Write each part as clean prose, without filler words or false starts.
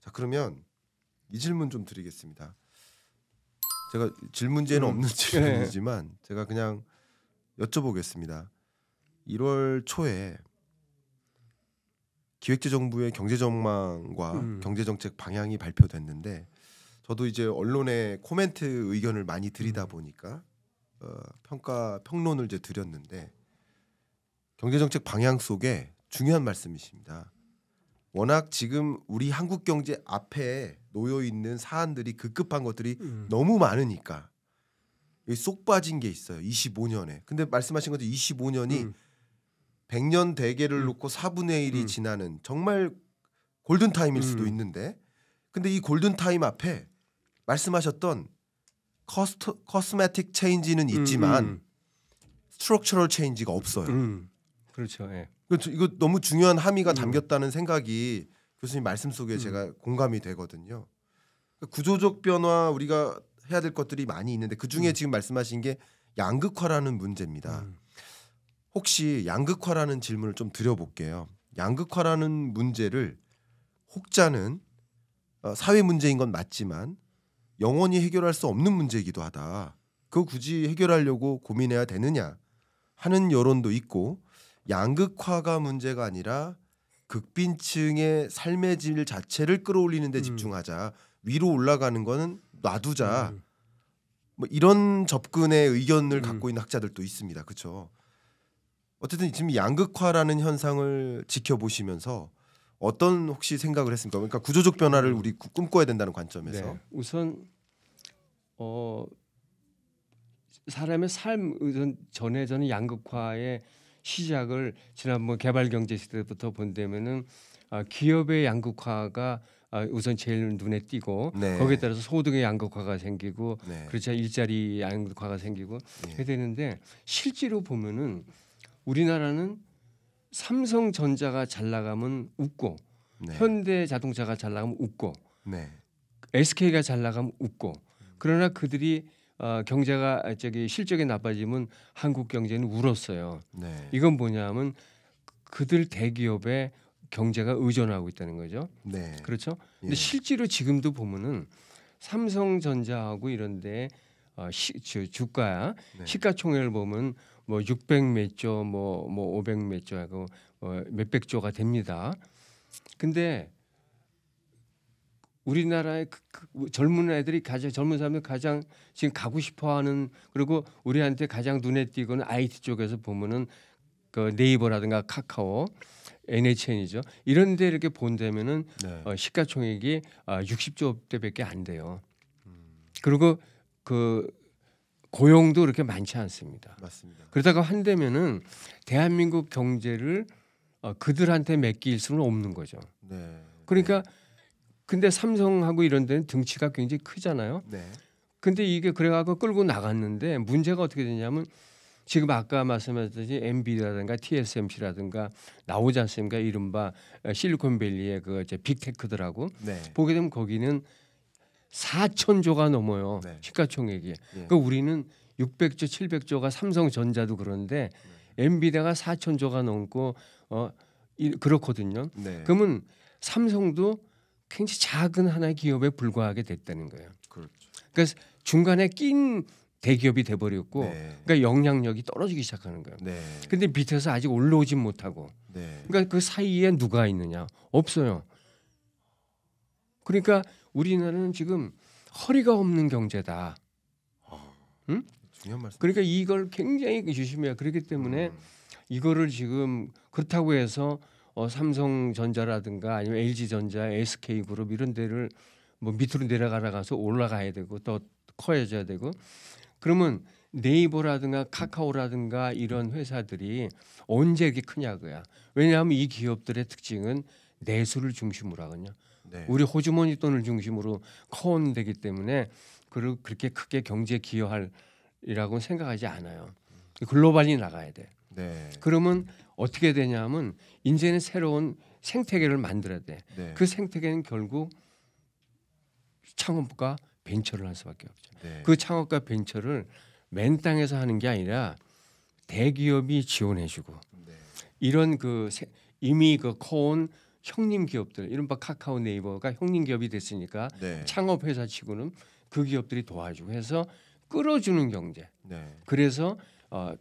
자, 그러면 이 질문 좀 드리겠습니다. 제가 질문지에는 없는 질문이지만 제가 그냥 여쭤보겠습니다. 1월 초에 기획재정부의 경제전망과 경제정책 방향이 발표됐는데 저도 이제 언론에 코멘트 의견을 많이 드리다 보니까 평론을 이제 드렸는데 경제정책 방향 속에 중요한 말씀이십니다. 워낙 지금 우리 한국 경제 앞에 놓여 있는 사안들이 급급한 것들이 너무 많으니까 여기 쏙 빠진 게 있어요. 25년에. 근데 말씀하신 것처럼 25년이 100년 대계를 놓고 4분의 1이 지나는 정말 골든 타임일 수도 있는데 근데 이 골든 타임 앞에 말씀하셨던 커스메틱 체인지는 있지만 스트럭처럴 체인지가 없어요. 그렇죠. 예. 이거 너무 중요한 함의가 담겼다는 생각이 교수님 말씀 속에 제가 공감이 되거든요. 구조적 변화 우리가 해야 될 것들이 많이 있는데 그중에 지금 말씀하신 게 양극화라는 문제입니다. 혹시 양극화라는 질문을 좀 드려볼게요. 양극화라는 문제를 혹자는 사회 문제인 건 맞지만 영원히 해결할 수 없는 문제이기도 하다. 그거 굳이 해결하려고 고민해야 되느냐 하는 여론도 있고 양극화가 문제가 아니라 극빈층의 삶의 질 자체를 끌어올리는 데 집중하자. 위로 올라가는 거는 놔두자. 뭐 이런 접근의 의견을 갖고 있는 학자들도 있습니다. 그렇죠? 어쨌든 지금 양극화라는 현상을 지켜보시면서 어떤 혹시 생각을 했습니까? 그러니까 구조적 변화를 우리 꿈꿔야 된다는 관점에서. 네. 우선 사람의 삶 전에 저는 양극화의 시작을 지난번 개발경제 시대부터 본다면은 기업의 양극화가 우선 제일 눈에 띄고 네. 거기에 따라서 소득의 양극화가 생기고 네. 그렇죠 일자리 양극화가 생기고 네. 해야 되는데 실제로 보면은 우리나라는 삼성전자가 잘 나가면 웃고 네. 현대자동차가 잘 나가면 웃고 네. SK가 잘 나가면 웃고 그러나 그들이 경제가 실적이 나빠지면 한국 경제는 울었어요. 네. 이건 뭐냐면 그들 대기업의 경제가 의존하고 있다는 거죠. 네. 그렇죠? 근데 예. 실제로 지금도 보면은 삼성전자하고 이런데 주가 네. 시가총액을 보면 뭐 600 몇 조, 뭐 500 몇 조하고 몇백 조가 됩니다. 근데 우리나라의 젊은 애들이 젊은 사람들이 가장 지금 가고 싶어하는 그리고 우리한테 가장 눈에 띄고는 IT 쪽에서 보면은 그 네이버라든가 카카오, NHN이죠. 이런데 이렇게 본다면은 네. 시가총액이 60조대밖에 안 돼요. 그리고 그 고용도 그렇게 많지 않습니다. 맞습니다. 그러다가 한다면은 대한민국 경제를 그들한테 맡길 수는 없는 거죠. 네. 그러니까 근데 삼성하고 이런 데는 등치가 굉장히 크잖아요. 네. 근데 이게 그래가지고 끌고 나갔는데 문제가 어떻게 되냐면 지금 아까 말씀하셨듯이 엔비디아라든가 TSMC라든가 나오지 않습니까? 이른바 실리콘밸리의 그 빅테크들하고 네. 보게 되면 거기는 4천조가 넘어요. 네. 시가총액이. 예. 그러니까 우리는 600조, 700조가 삼성전자도 그런데 엔비디아가 4천조가 넘고 그렇거든요. 네. 그러면 삼성도 굉장히 작은 하나의 기업에 불과하게 됐다는 거예요. 그렇죠. 그러니까 중간에 낀 대기업이 돼버렸고, 네. 그러니까 영향력이 떨어지기 시작하는 거예요. 네. 근데 밑에서 아직 올라오진 못하고, 네. 그러니까 그 사이에 누가 있느냐? 없어요. 그러니까 우리나라는 지금 허리가 없는 경제다. 응? 중요한 말씀. 그러니까 이걸 굉장히 조심해야. 그렇기 때문에 이거를 지금 그렇다고 해서 삼성전자라든가 아니면 LG전자, SK그룹 이런 데를 뭐 밑으로 내려가서 올라가야 되고 또 커져야 되고 그러면 네이버라든가 카카오라든가 이런 회사들이 언제 이렇게 크냐고요. 왜냐하면 이 기업들의 특징은 내수를 중심으로 하거든요. 네. 우리 호주머니 돈을 중심으로 커온되기 때문에 그렇게 크게 경제에 기여할이라고 생각하지 않아요. 글로벌이 나가야 돼. 네. 그러면 어떻게 되냐면 이제는 새로운 생태계를 만들어야 돼. 네. 그 생태계는 결국 창업과 벤처를 할 수밖에 없죠. 네. 그 창업과 벤처를 맨 땅에서 하는 게 아니라 대기업이 지원해주고 네. 이런 이미 커온 형님 기업들 이른바 카카오 네이버가 형님 기업이 됐으니까 네. 창업 회사치고는 그 기업들이 도와주고 해서 끌어주는 경제. 네. 그래서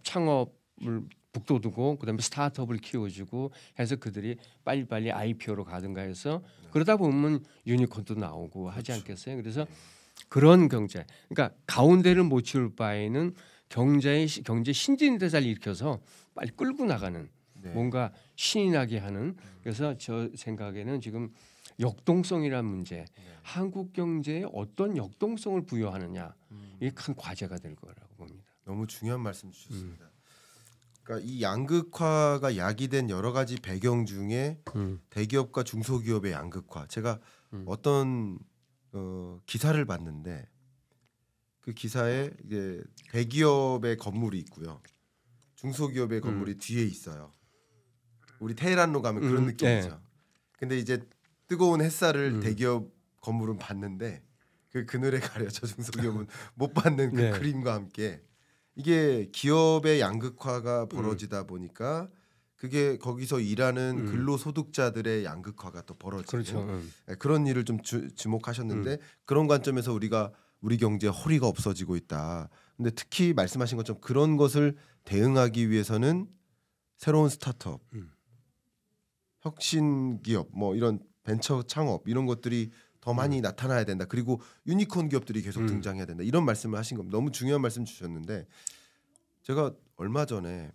창업을 북돋우고 그다음에 스타트업을 키워주고 해서 그들이 빨리빨리 IPO로 가든가 해서 그러다 보면 유니콘도 나오고 하지 그렇죠. 않겠어요? 그래서 네. 그런 경제, 그러니까 가운데를 못 치울 바에는 경제 신진대사를 일으켜서 빨리 끌고 나가는 네. 뭔가 신이 나게 하는. 그래서 저 생각에는 지금 역동성이라는 문제, 한국 경제에 어떤 역동성을 부여하느냐 이게 큰 과제가 될 거라고 봅니다. 너무 중요한 말씀 주셨습니다. 그러니까 이 양극화가 야기된 여러 가지 배경 중에 대기업과 중소기업의 양극화. 제가 어떤 기사를 봤는데 그 기사에 이게 대기업의 건물이 있고요, 중소기업의 건물이 뒤에 있어요. 우리 테헤란로 가면 그런 느낌이죠. 네. 근데 이제 뜨거운 햇살을 대기업 건물은 받는데 그 그늘에 가려져 중소기업은 못 받는 그 네. 그림과 함께 이게 기업의 양극화가 벌어지다 보니까 그게 거기서 일하는 근로소득자들의 양극화가 또 벌어지는 그렇죠. 그런 일을 좀 주목하셨는데 그런 관점에서 우리가 우리 경제 허리가 없어지고 있다. 근데 특히 말씀하신 것처럼 그런 것을 대응하기 위해서는 새로운 스타트업, 혁신 기업, 뭐 이런 벤처 창업 이런 것들이 더 많이 나타나야 된다. 그리고 유니콘 기업들이 계속 등장해야 된다. 이런 말씀을 하신 겁니다. 너무 중요한 말씀 주셨는데 제가 얼마 전에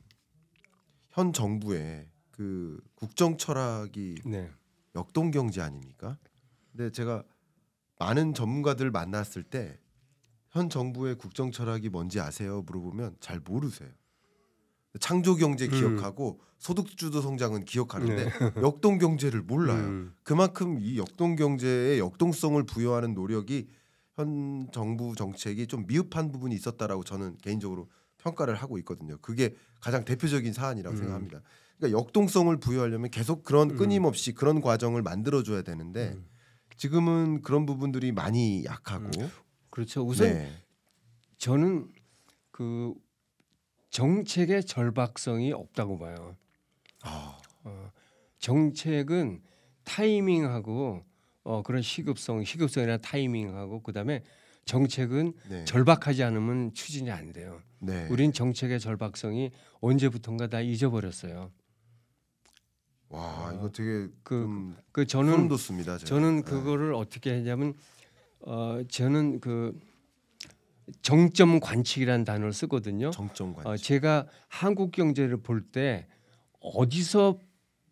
현 정부의 그 국정 철학이 네. 역동 경제 아닙니까? 근데 제가 많은 전문가들 만났을 때 현 정부의 국정 철학이 뭔지 아세요? 물어보면 잘 모르세요. 창조 경제 기억하고 소득주도 성장은 기억하는데 역동 경제를 몰라요. 그만큼 이 역동 경제의 역동성을 부여하는 노력이 현 정부 정책이 좀 미흡한 부분이 있었다라고 저는 개인적으로 평가를 하고 있거든요. 그게 가장 대표적인 사안이라고 생각합니다. 그러니까 역동성을 부여하려면 계속 그런 끊임없이 그런 과정을 만들어줘야 되는데 지금은 그런 부분들이 많이 약하고 그렇죠. 우선 네. 저는 그 정책의 절박성이 없다고 봐요. 아, 정책은 타이밍하고 그런 시급성이나 타이밍하고 그다음에 정책은 네. 절박하지 않으면 추진이 안 돼요. 네. 우린 정책의 절박성이 언제부턴가 다 잊어버렸어요. 와 이거 되게 그 소름 저는 돋습니다. 제가. 저는 그거를 어떻게 했냐면 저는 그 정점 관측이라는 단어를 쓰거든요. 정점 관측. 제가 한국 경제를 볼 때 어디서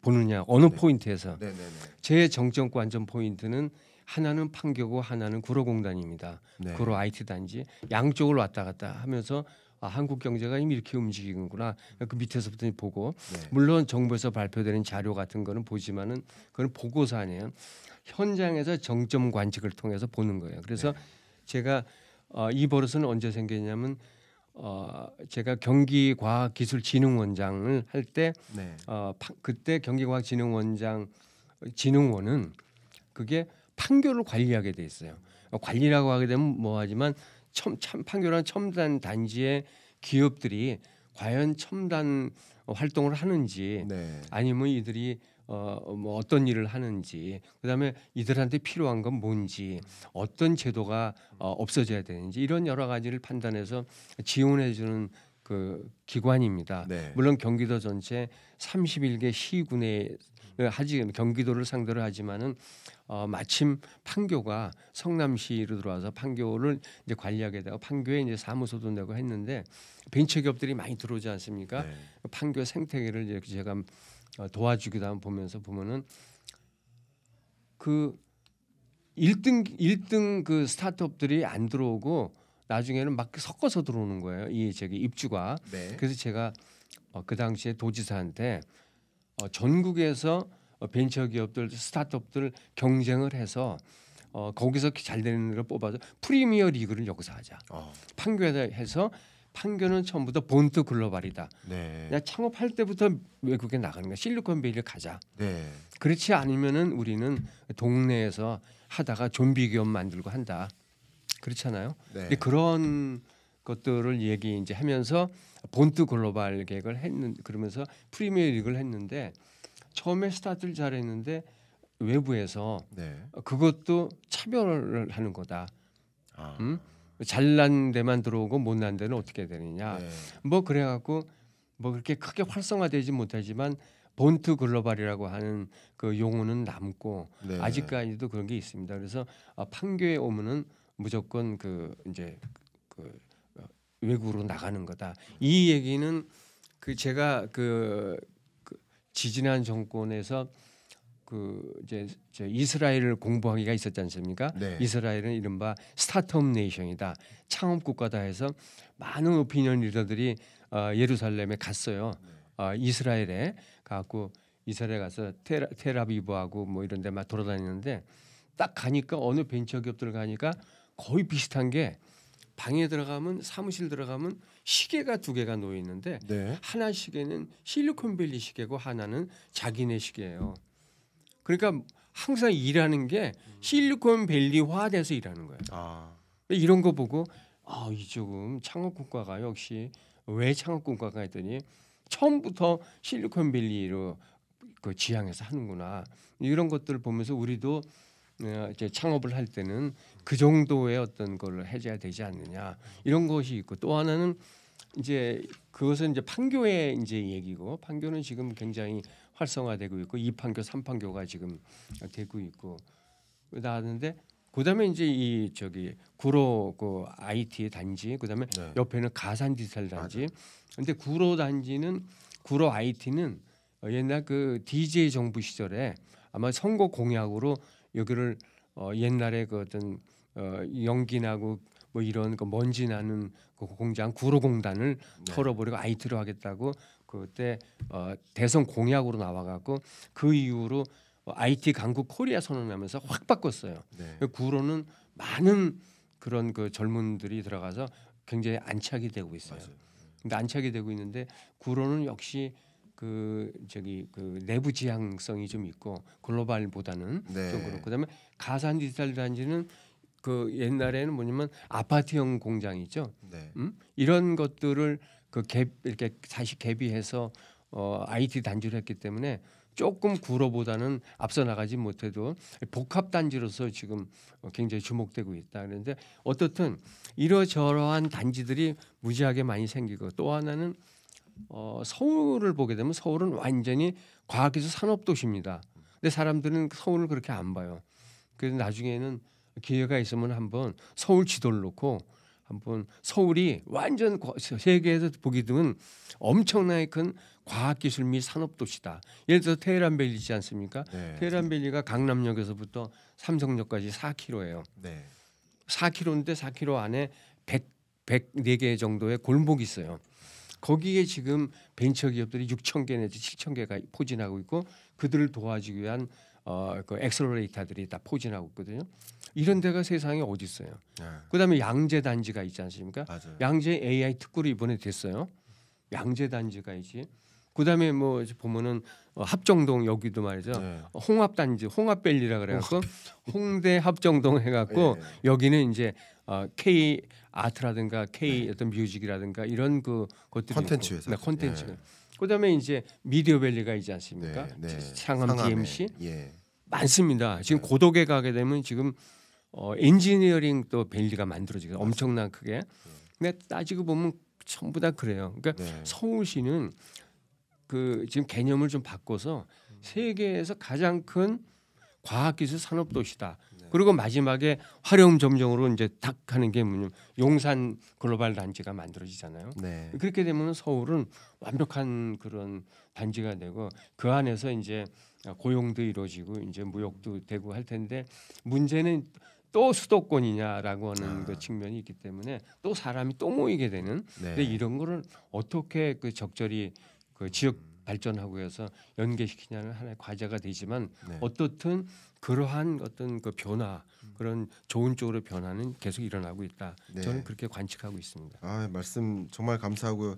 보느냐, 어느 포인트에서 네네네. 제 정점 관점 포인트는 하나는 판교고 하나는 구로공단입니다. 네. 구로 IT 단지 양쪽을 왔다 갔다 하면서 한국 경제가 이미 이렇게 움직이는구나. 그 밑에서부터 보고 네. 물론 정부에서 발표되는 자료 같은 거는 보지만은 그건 보고서 아니에요. 현장에서 정점 관측을 통해서 보는 거예요. 그래서 제가 이 버릇은 언제 생겼냐면 제가 경기과학기술진흥원장을 할 때 네. 그때 진흥원은 그게 판교를 관리하게 돼 있어요. 관리라고 하게 되면 뭐하지만 판교라는 첨단 단지의 기업들이 과연 첨단 활동을 하는지 네. 아니면 이들이 뭐 어떤 일을 하는지 그다음에 이들한테 필요한 건 뭔지 어떤 제도가 없어져야 되는지 이런 여러 가지를 판단해서 지원해 주는 그 기관입니다. 네. 물론 경기도 전체 31개 시군에 경기도를 상대로 하지만은 마침 판교가 성남시로 들어와서 판교를 이제 관리하게 되고 판교에 이제 사무소도 내고 했는데 벤처 기업들이 많이 들어오지 않습니까? 네. 판교 생태계를 이렇게 제가 도와주기도 하고 보면은 그 1등 그 스타트업들이 안 들어오고 나중에는 막 섞어서 들어오는 거예요. 이 저기 입주가. 네. 그래서 제가 그 당시에 도지사한테 전국에서 벤처 기업들, 스타트업들 경쟁을 해서 거기서 잘 되는 걸 뽑아서 프리미어 리그를 여기서 하자. 판교에서 해서 판교는 처음부터 본투 글로벌이다. 네. 그냥 창업할 때부터 외국에 나가는 거야. 실리콘밸리를 가자. 네. 그렇지 않으면은 우리는 동네에서 하다가 좀비 기업 만들고 한다. 그렇잖아요. 네. 근데 그런 것들을 얘기 이제 하면서 본투 글로벌 계획을 그러면서 프리미어 리그를 했는데 처음에 스타트를 잘했는데 외부에서 네. 그것도 차별을 하는 거다. 아. 잘난 데만 들어오고 못난 데는 어떻게 되느냐. 네. 뭐 그래갖고 뭐 그렇게 크게 활성화되지 못하지만 본투 글로벌이라고 하는 그 용어는 남고 네. 아직까지도 그런 게 있습니다. 그래서 판교에 오면은 무조건 그 이제 그 외국으로 나가는 거다. 이 얘기는 그 제가 그 지지난 정권에서 그 이제 이스라엘을 공부하기가 있었지 않습니까? 네. 이스라엘은 이른바 스타트업 네이션이다, 창업 국가다 해서 많은 오피니언 리더들이 예루살렘에 갔어요. 이스라엘에 가고 이스라엘 가서 텔아비브하고 뭐 이런 데만 돌아다니는데 딱 가니까 어느 벤처기업들 가니까 거의 비슷한 게 방에 들어가면 사무실 들어가면 시계가 2개가 놓여 있는데 네. 하나 시계는 실리콘밸리 시계고 하나는 자기네 시계예요. 그러니까 항상 일하는 게 실리콘밸리화돼서 일하는 거예요. 아. 이런 거 보고 이쪽은 창업국가가 역시 왜 창업국가가 했더니 처음부터 실리콘밸리로 그 지향해서 하는구나. 이런 것들을 보면서 우리도 이제 창업을 할 때는 그 정도의 어떤 걸 해줘야 되지 않느냐 이런 것이 있고 또 하나는 이제 그것은 이제 판교의 이제 얘기고 판교는 지금 굉장히 활성화되고 있고 2판교, 3판교가 지금 되고 있고 나왔는데 그다음에 이제 이 저기 구로 그 IT 단지 그다음에 네. 옆에는 가산 디지털 단지. 근데 구로 단지는 구로 IT는 옛날 그 DJ 정부 시절에 아마 선거 공약으로 여기를 옛날에 그 어떤 연기 나고 뭐 이런 그 먼지 나는 그 공장 구로공단을 네. 털어버리고 IT로 하겠다고 그때 대선 공약으로 나와갖고 그 이후로 IT 강국 코리아 선언하면서 확 바꿨어요. 네. 구로는 많은 그런 그 젊은들이 들어가서 굉장히 안착이 되고 있어요. 맞아요. 근데 안착이 되고 있는데 구로는 역시 그 저기 그 내부 지향성이 좀 있고 글로벌보다는 네. 좀 그렇고 그다음에 가산 디지털 단지는 그 옛날에는 뭐냐면 아파트형 공장이죠. 네. 이런 것들을 그 갭 이렇게 다시 개비해서 IT 단지를 했기 때문에 조금 구로보다는 앞서 나가지 못해도 복합 단지로서 지금 굉장히 주목되고 있다. 그런데 어떻든 이러저러한 단지들이 무지하게 많이 생기고 또 하나는 서울을 보게 되면 서울은 완전히 과학기술 산업 도시입니다. 근데 사람들은 서울을 그렇게 안 봐요. 그래서 나중에는 기회가 있으면 한번 서울 지도를 놓고 한번 서울이 완전 세계에서 보기 드문 엄청나게 큰 과학기술 및 산업도시다. 예를 들어서 테헤란밸리지 않습니까? 네. 테헤란밸리가 강남역에서부터 삼성역까지 4km예요. 네. 4km인데 4km 안에 104개 정도의 골목이 있어요. 거기에 지금 벤처기업들이 6,000개 내지 7,000개가 포진하고 있고 그들을 도와주기 위한 그 엑셀러레이터들이 다 포진하고 있거든요. 이런 데가 세상에 어디 있어요? 네. 그다음에 양재 단지가 있지 않습니까? 맞아요. 양재 AI 특구로 이번에 됐어요. 양재 단지가 있지. 그다음에 뭐 보면은 합정동 여기도 말이죠. 네. 홍합 단지, 홍합밸리라 그래갖고 홍대 합정동 해갖고 네. 여기는 이제 K 아트라든가 K 어떤 뮤직이라든가 이런 그 것들이 콘텐츠 있고. 회사. 네, 콘텐츠. 그다음에 이제 미디어밸리가 있지 않습니까? 네. 네. 상암 DMC 예. 많습니다. 지금 고덕에 가게 되면 지금 엔지니어링 또 밸리가 만들어지고 엄청난 크게. 근데 따지고 보면 전부 다 그래요. 그러니까 네. 서울시는 그 지금 개념을 좀 바꿔서 세계에서 가장 큰 과학기술 산업도시다. 네. 그리고 마지막에 화려움 점정으로 이제 딱 하는 게 뭐냐면 용산 글로벌 단지가 만들어지잖아요. 네. 그렇게 되면 서울은 완벽한 그런 단지가 되고 그 안에서 이제 고용도 이루어지고 이제 무역도 되고 할 텐데 문제는 또 수도권이냐라고 하는 그 측면이 있기 때문에 또 사람이 또 모이게 되는. 네. 근데 이런 거를 어떻게 그 적절히 그 지역 발전하고 해서 연계시키냐는 하나의 과제가 되지만 네. 어떻든 그러한 어떤 그 변화 그런 좋은 쪽으로 변화는 계속 일어나고 있다. 네. 저는 그렇게 관측하고 있습니다. 말씀 정말 감사하고요.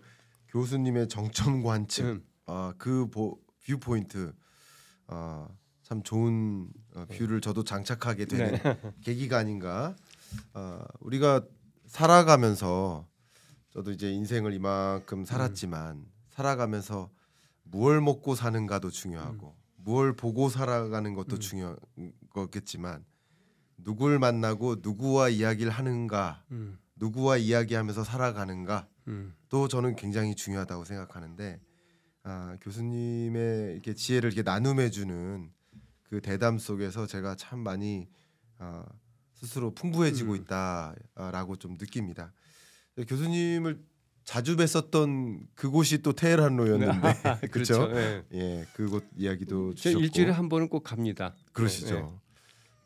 교수님의 정점 관측, 그 뷰 포인트, 참 좋은 뷰를 저도 장착하게 되는 계기가 아닌가. 우리가 살아가면서 저도 이제 인생을 이만큼 살았지만 살아가면서 무얼 먹고 사는가도 중요하고 뭘 보고 살아가는 것도 중요한 거겠지만 누굴 만나고 누구와 이야기를 하는가, 누구와 이야기하면서 살아가는가 또 저는 굉장히 중요하다고 생각하는데 교수님의 이렇게 지혜를 이렇게 나눔해주는 그 대담 속에서 제가 참 많이 스스로 풍부해지고 있다라고 좀 느낍니다. 교수님을 자주 뵀었던 그곳이 또 테헤란로였는데 그렇죠? 네. 예, 그곳 이야기도 저 주셨고 일주일에 한 번은 꼭 갑니다. 그러시죠. 네.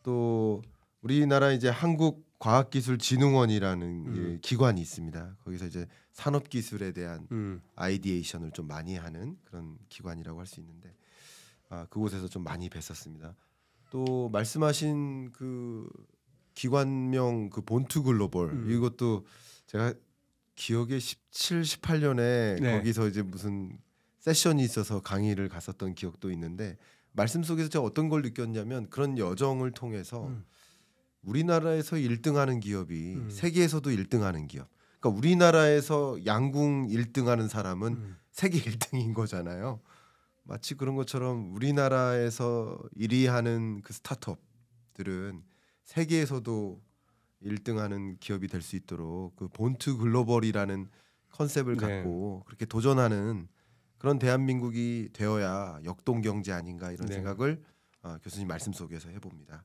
또 우리나라 이제 한국과학기술진흥원이라는 예, 기관이 있습니다. 거기서 이제 산업기술에 대한 아이디에이션을 좀 많이 하는 그런 기관이라고 할 수 있는데 그곳에서 좀 많이 뵀었습니다. 또 말씀하신 그 기관명 그 본투 글로벌 이것도 제가 기억에 17, 18년에 네. 거기서 이제 무슨 세션이 있어서 강의를 갔었던 기억도 있는데 말씀 속에서 제가 어떤 걸 느꼈냐면 그런 여정을 통해서 우리나라에서 1등하는 기업이 세계에서도 1등하는 기업. 그러니까 우리나라에서 양궁 1등하는 사람은 세계 1등인 거잖아요. 마치 그런 것처럼 우리나라에서 1위 하는 그 스타트업들은 세계에서도 1등하는 기업이 될 수 있도록 그 본투 글로벌이라는 컨셉을 네. 갖고 그렇게 도전하는 그런 대한민국이 되어야 역동 경제 아닌가 이런 네. 생각을 교수님 말씀 속에서 해봅니다.